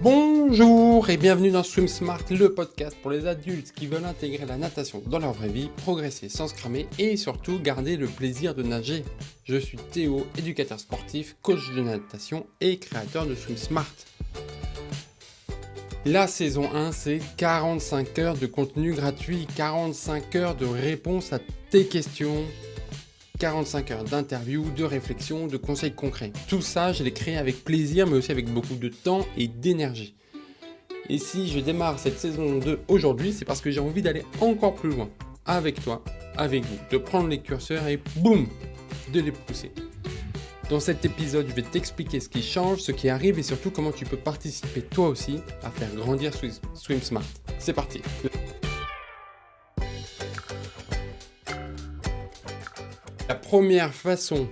Bonjour et bienvenue dans Swim Smart, le podcast pour les adultes qui veulent intégrer la natation dans leur vraie vie, progresser sans se cramer et surtout garder le plaisir de nager. Je suis Théo, éducateur sportif, coach de natation et créateur de Swim Smart. La saison 1, c'est 45 heures de contenu gratuit, 45 heures de réponses à tes questions, 45 heures d'interviews, de réflexions, de conseils concrets. Tout ça, je l'ai créé avec plaisir, mais aussi avec beaucoup de temps et d'énergie. Et si je démarre cette saison 2 aujourd'hui, c'est parce que j'ai envie d'aller encore plus loin. Avec toi, avec vous, de prendre les curseurs et boum, de les pousser. Dans cet épisode, je vais t'expliquer ce qui change, ce qui arrive et surtout comment tu peux participer toi aussi à faire grandir Swim Smart. C'est parti. La première façon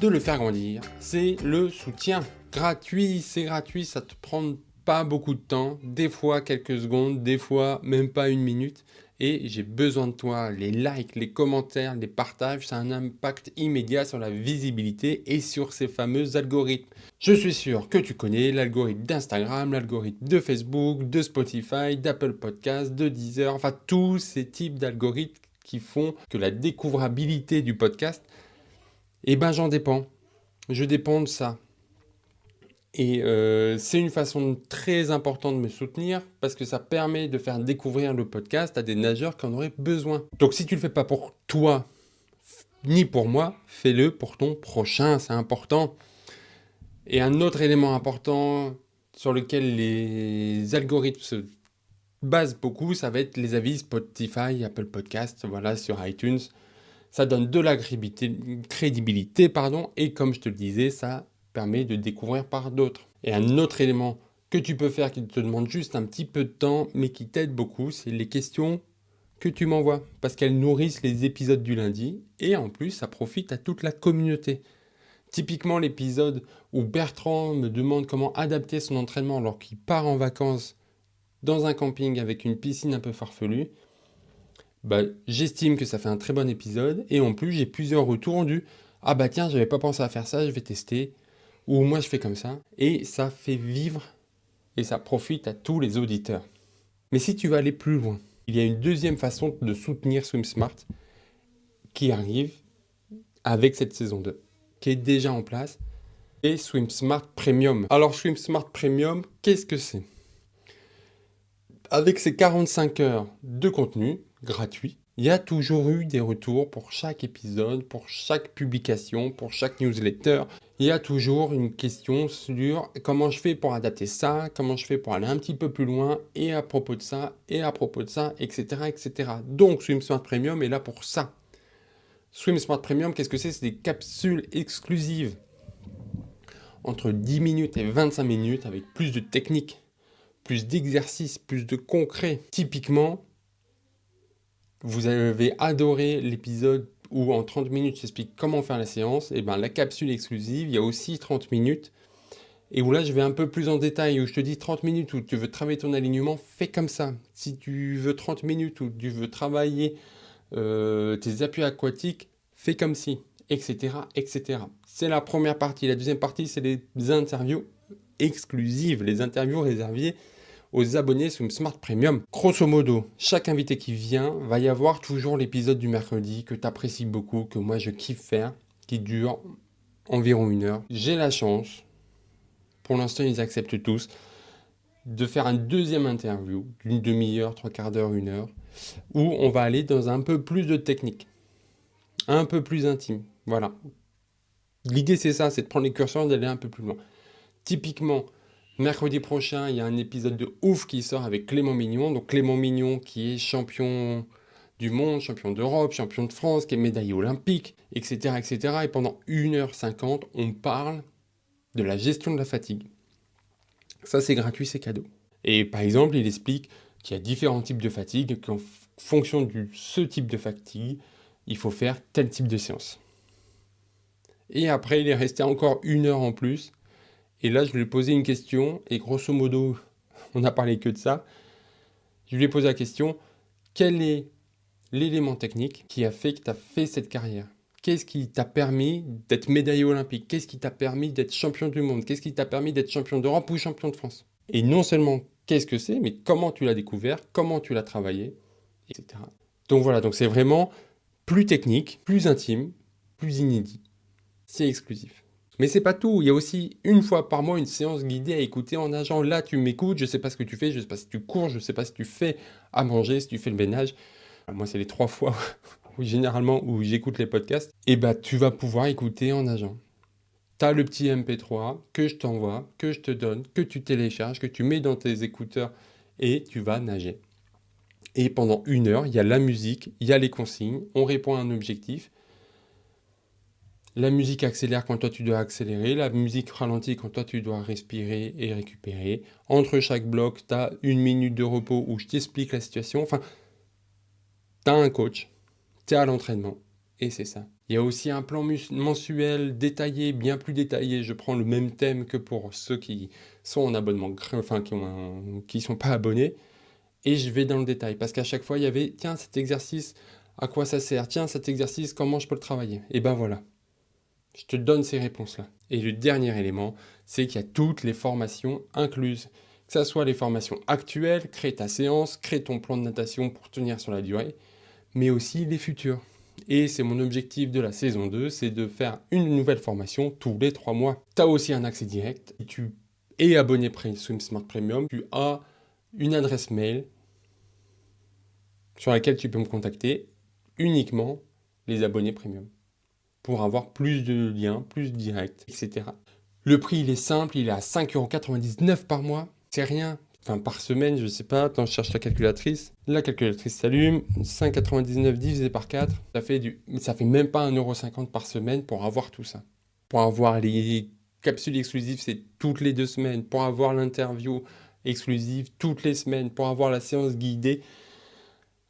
de le faire grandir, c'est le soutien. Gratuit, c'est gratuit, ça te prend pas beaucoup de temps, des fois quelques secondes, des fois même pas une minute. Et j'ai besoin de toi, les likes, les commentaires, les partages, ça a un impact immédiat sur la visibilité et sur ces fameux algorithmes. Je suis sûr que tu connais l'algorithme d'Instagram, l'algorithme de Facebook, de Spotify, d'Apple Podcasts, de Deezer, enfin tous ces types d'algorithmes qui font que la découvrabilité du podcast, j'en dépends. Je dépends de ça. Et c'est une façon très importante de me soutenir parce que ça permet de faire découvrir le podcast à des nageurs qui en auraient besoin. Donc si tu ne le fais pas pour toi, ni pour moi, fais-le pour ton prochain, c'est important. Et un autre élément important sur lequel les algorithmes se basent beaucoup, ça va être les avis Spotify, Apple Podcasts, voilà, sur iTunes. Ça donne de la crédibilité, et comme je te le disais, ça permet de découvrir par d'autres. Et un autre élément que tu peux faire qui te demande juste un petit peu de temps, mais qui t'aide beaucoup, c'est les questions que tu m'envoies, parce qu'elles nourrissent les épisodes du lundi, et en plus, ça profite à toute la communauté. Typiquement, l'épisode où Bertrand me demande comment adapter son entraînement alors qu'il part en vacances dans un camping avec une piscine un peu farfelue, j'estime que ça fait un très bon épisode, et en plus, j'ai plusieurs retours du « Ah bah tiens, j'avais pas pensé à faire ça, je vais tester », ou « Moi, je fais comme ça », et ça fait vivre, et ça profite à tous les auditeurs. Mais si tu veux aller plus loin, il y a une deuxième façon de soutenir Swim Smart qui arrive avec cette saison 2, qui est déjà en place, et Swim Smart Premium. Alors Swim Smart Premium, qu'est-ce que c'est ? Avec ces 45 heures de contenu gratuit, il y a toujours eu des retours pour chaque épisode, pour chaque publication, pour chaque newsletter. Il y a toujours une question sur comment je fais pour adapter ça, comment je fais pour aller un petit peu plus loin, et à propos de ça, etc. etc. Donc Swim Smart Premium est là pour ça. Swim Smart Premium, qu'est-ce que c'est ? C'est des capsules exclusives entre 10 minutes et 25 minutes avec plus de techniques, plus d'exercices, plus de concret. Typiquement, vous avez adoré l'épisode où en 30 minutes j'explique comment faire la séance. Et la capsule exclusive, il y a aussi 30 minutes. Et où là, je vais un peu plus en détail, où je te dis 30 minutes où tu veux travailler ton alignement, fais comme ça. Si tu veux 30 minutes où tu veux travailler tes appuis aquatiques, fais comme ci, etc., etc. C'est la première partie. La deuxième partie, c'est les interviews exclusives, les interviews réservées aux abonnés Swim Smart Premium. Grosso modo, chaque invité qui vient, va y avoir toujours l'épisode du mercredi que tu apprécies beaucoup, que moi je kiffe faire, qui dure environ 1 heure. J'ai la chance, pour l'instant ils acceptent tous, de faire une deuxième interview d'une demi-heure, 3/4 d'heure, 1 heure, où on va aller dans un peu plus de technique, un peu plus intime. Voilà. L'idée c'est ça, c'est de prendre les curseurs et d'aller un peu plus loin. Typiquement, mercredi prochain, il y a un épisode de ouf qui sort avec Clément Mignon. Donc Clément Mignon qui est champion du monde, champion d'Europe, champion de France, qui est médaillé olympique, etc., etc. Et pendant 1h50, on parle de la gestion de la fatigue. Ça, c'est gratuit, c'est cadeau. Et par exemple, il explique qu'il y a différents types de fatigue et qu'en fonction de ce type de fatigue, il faut faire tel type de séance. Et après, il est resté encore 1 heure en plus. Et là, je lui ai posé une question, et grosso modo, on n'a parlé que de ça. Je lui ai posé la question, quel est l'élément technique qui a fait que tu as fait cette carrière ? Qu'est-ce qui t'a permis d'être médaillé olympique ? Qu'est-ce qui t'a permis d'être champion du monde ? Qu'est-ce qui t'a permis d'être champion d'Europe ou champion de France ? Et non seulement qu'est-ce que c'est, mais comment tu l'as découvert, comment tu l'as travaillé, etc. Donc voilà, donc c'est vraiment plus technique, plus intime, plus inédit. C'est exclusif. Mais c'est pas tout, il y a aussi une fois par mois une séance guidée à écouter en nageant. Là, tu m'écoutes, je sais pas ce que tu fais, je sais pas si tu cours, je sais pas si tu fais à manger, si tu fais le ménage. Moi, c'est les 3 fois où, généralement où j'écoute les podcasts. Et bah, tu vas pouvoir écouter en nageant. Tu as le petit MP3 que je t'envoie, que je te donne, que tu télécharges, que tu mets dans tes écouteurs et tu vas nager. Et pendant 1 heure, il y a la musique, il y a les consignes, on répond à un objectif. La musique accélère quand toi tu dois accélérer, la musique ralentit quand toi tu dois respirer et récupérer. Entre chaque bloc, tu as 1 minute de repos où je t'explique la situation. Enfin, tu as un coach, tu es à l'entraînement et c'est ça. Il y a aussi un plan mensuel détaillé, bien plus détaillé. Je prends le même thème que pour ceux qui sont en abonnement, enfin qui sont pas abonnés. Et je vais dans le détail parce qu'à chaque fois, il y avait, tiens, cet exercice, à quoi ça sert? Tiens, cet exercice, comment je peux le travailler? Et ben voilà. Je te donne ces réponses-là. Et le dernier élément, c'est qu'il y a toutes les formations incluses. Que ce soit les formations actuelles, crée ta séance, crée ton plan de natation pour tenir sur la durée, mais aussi les futures. Et c'est mon objectif de la saison 2, c'est de faire une nouvelle formation tous les 3 mois. Tu as aussi un accès direct. Si tu es abonné SwimSmart Premium, tu as une adresse mail sur laquelle tu peux me contacter, uniquement les abonnés Premium, pour avoir plus de liens, plus direct, etc. Le prix, il est simple, il est à 5,99 € par mois. C'est rien. Enfin, par semaine, je sais pas. Attends, je cherche la calculatrice. La calculatrice s'allume. 5,99 divisé par 4. Ça fait même pas 1,50 € par semaine pour avoir tout ça. Pour avoir les capsules exclusives, c'est toutes les 2 semaines. Pour avoir l'interview exclusive toutes les semaines. Pour avoir la séance guidée,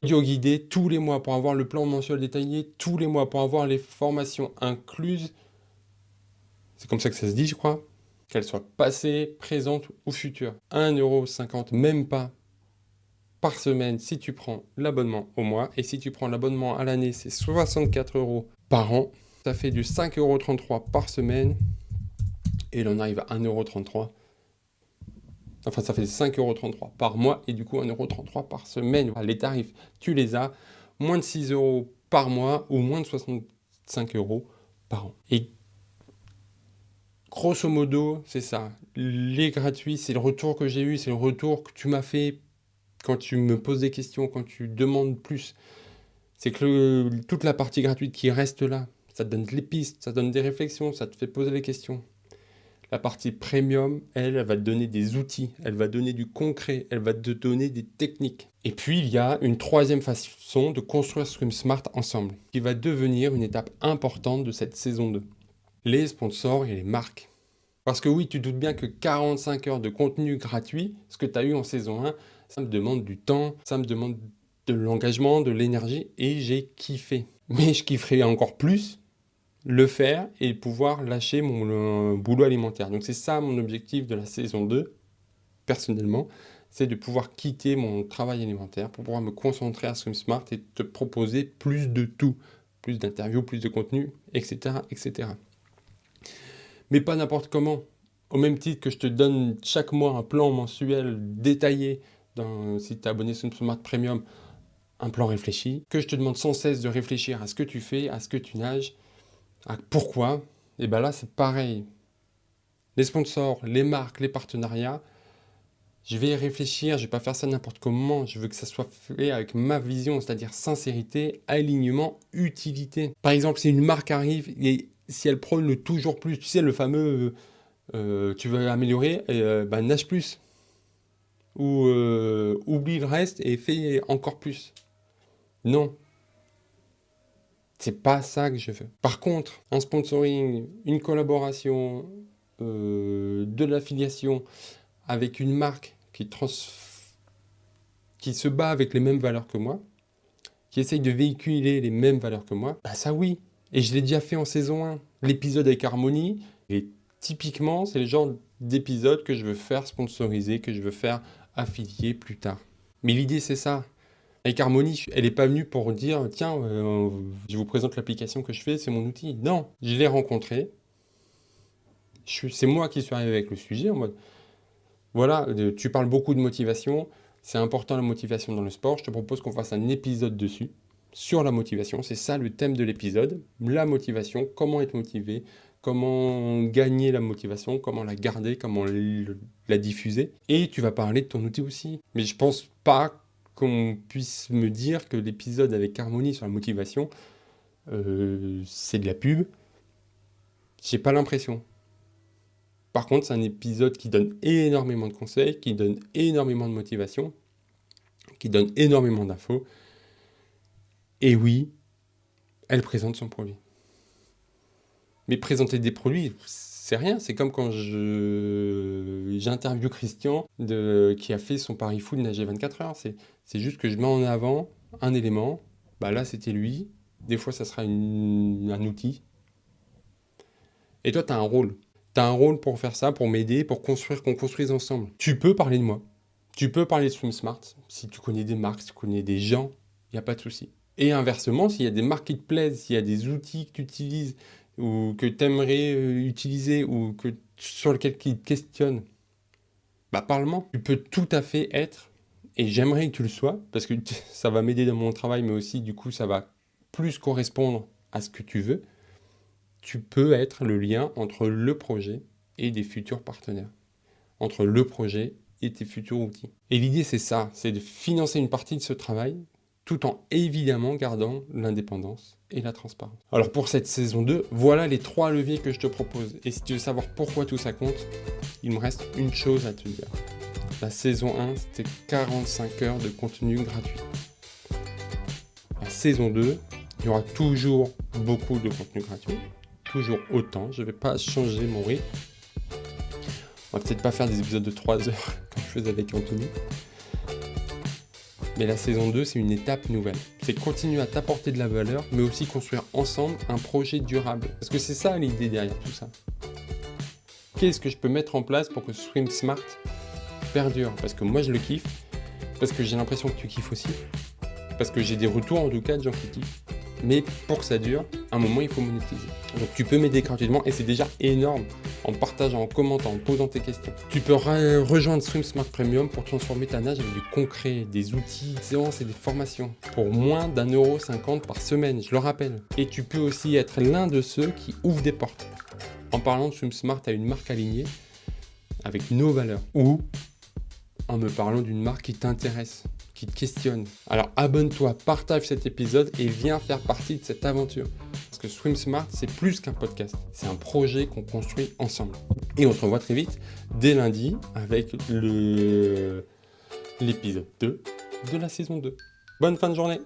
audio guidée tous les mois. Pour avoir le plan mensuel détaillé tous les mois. Pour avoir les formations incluses. C'est comme ça que ça se dit, je crois. Qu'elles soient passées, présentes ou futures. 1,50 €, même pas, par semaine si tu prends l'abonnement au mois. Et si tu prends l'abonnement à l'année, c'est 64 € par an. Ça fait du 5,33 € par semaine. Et l'on arrive à 1,33 €. Enfin, ça fait 5,33 € par mois et du coup 1,33 € par semaine. Les tarifs, tu les as. Moins de 6 € par mois ou moins de 65 € par an. Et grosso modo, c'est ça. Les gratuits, c'est le retour que j'ai eu, c'est le retour que tu m'as fait quand tu me poses des questions, quand tu demandes plus. C'est que toute la partie gratuite qui reste là, ça te donne des pistes, ça te donne des réflexions, ça te fait poser des questions. La partie premium, elle va te donner des outils, elle va donner du concret, elle va te donner des techniques. Et puis, il y a une troisième façon de construire SwimSmart ensemble, qui va devenir une étape importante de cette saison 2. Les sponsors et les marques. Parce que oui, tu doutes bien que 45 heures de contenu gratuit, ce que tu as eu en saison 1, ça me demande du temps, ça me demande de l'engagement, de l'énergie, et j'ai kiffé. Mais je kifferai encore plus le faire et pouvoir lâcher mon boulot alimentaire. Donc c'est ça mon objectif de la saison 2, personnellement, c'est de pouvoir quitter mon travail alimentaire pour pouvoir me concentrer à SwimSmart et te proposer plus de tout, plus d'interviews, plus de contenu, etc., etc. Mais pas n'importe comment. Au même titre que je te donne chaque mois un plan mensuel détaillé, si tu es abonné sur Smart Premium, un plan réfléchi, que je te demande sans cesse de réfléchir à ce que tu fais, à ce que tu nages, à pourquoi, et bien là c'est pareil. Les sponsors, les marques, les partenariats, je vais y réfléchir, je ne vais pas faire ça n'importe comment, je veux que ça soit fait avec ma vision, c'est-à-dire sincérité, alignement, utilité. Par exemple, si une marque arrive et si elle prône le toujours plus, tu sais, le fameux tu veux améliorer, nage plus. Ou oublie le reste et fais encore plus. Non, c'est pas ça que je veux. Par contre, un sponsoring, une collaboration, de l'affiliation avec une marque qui se bat avec les mêmes valeurs que moi, qui essaye de véhiculer les mêmes valeurs que moi, bah ça oui. Et je l'ai déjà fait en saison 1. L'épisode avec Harmonie, et typiquement, c'est le genre d'épisode que je veux faire sponsoriser, que je veux faire affilier plus tard. Mais l'idée, c'est ça. Avec Harmonie, elle n'est pas venue pour dire, tiens, je vous présente l'application que je fais, c'est mon outil. Non, je l'ai rencontré. C'est moi qui suis arrivé avec le sujet en mode, Voilà, tu parles beaucoup de motivation. C'est important la motivation dans le sport. Je te propose qu'on fasse un épisode dessus, sur la motivation. C'est ça le thème de l'épisode. La motivation, comment être motivé, comment gagner la motivation, comment la garder, comment la diffuser. Et tu vas parler de ton outil aussi. Mais je pense pas qu'on puisse me dire que l'épisode avec Harmonie sur la motivation, c'est de la pub. J'ai pas l'impression. Par contre, c'est un épisode qui donne énormément de conseils, qui donne énormément de motivation, qui donne énormément d'infos. Et oui, elle présente son produit. Mais présenter des produits, c'est rien. C'est comme quand j'interviewe Christian qui a fait son pari fou de nager 24 heures. C'est juste que je mets en avant un élément. Bah là, c'était lui. Des fois, ça sera un outil. Et toi, tu as un rôle. Tu as un rôle pour faire ça, pour m'aider, pour construire, qu'on construise ensemble. Tu peux parler de moi. Tu peux parler de SwimSmart. Si tu connais des marques, si tu connais des gens, il n'y a pas de souci. Et inversement, s'il y a des marques qui te plaisent, s'il y a des outils que tu utilises ou que tu aimerais utiliser ou sur lesquels tu te questionnes, bah parle-moi. Tu peux tout à fait être, et j'aimerais que tu le sois, parce que ça va m'aider dans mon travail, mais aussi du coup ça va plus correspondre à ce que tu veux. Tu peux être le lien entre le projet et des futurs partenaires, entre le projet et tes futurs outils. Et l'idée c'est ça, c'est de financer une partie de ce travail, tout en évidemment gardant l'indépendance et la transparence. Alors pour cette saison 2, voilà les 3 leviers que je te propose. Et si tu veux savoir pourquoi tout ça compte, il me reste une chose à te dire. La saison 1, c'était 45 heures de contenu gratuit. La saison 2, il y aura toujours beaucoup de contenu gratuit. Toujours autant, je ne vais pas changer mon rythme. On va peut-être pas faire des épisodes de 3 heures comme je faisais avec Anthony. Mais la saison 2, c'est une étape nouvelle. C'est continuer à t'apporter de la valeur, mais aussi construire ensemble un projet durable. Parce que c'est ça l'idée derrière tout ça. Qu'est-ce que je peux mettre en place pour que SwimSmart perdure? Parce que moi je le kiffe, parce que j'ai l'impression que tu kiffes aussi, parce que j'ai des retours en tout cas de gens qui kiffent. Mais pour que ça dure, à un moment il faut monétiser. Donc tu peux m'aider gratuitement et c'est déjà énorme en partageant, en commentant, en posant tes questions. Tu peux rejoindre SwimSmart Premium pour transformer ta nage avec du concret, des outils, des séances et des formations pour moins d'1,50€ par semaine, je le rappelle. Et tu peux aussi être l'un de ceux qui ouvrent des portes en parlant de SwimSmart à une marque alignée avec nos valeurs ou en me parlant d'une marque qui t'intéresse, qui te questionne. Alors abonne-toi, partage cet épisode et viens faire partie de cette aventure. Parce que SwimSmart, c'est plus qu'un podcast. C'est un projet qu'on construit ensemble. Et on se revoit très vite, dès lundi, avec l'épisode 2 de la saison 2. Bonne fin de journée!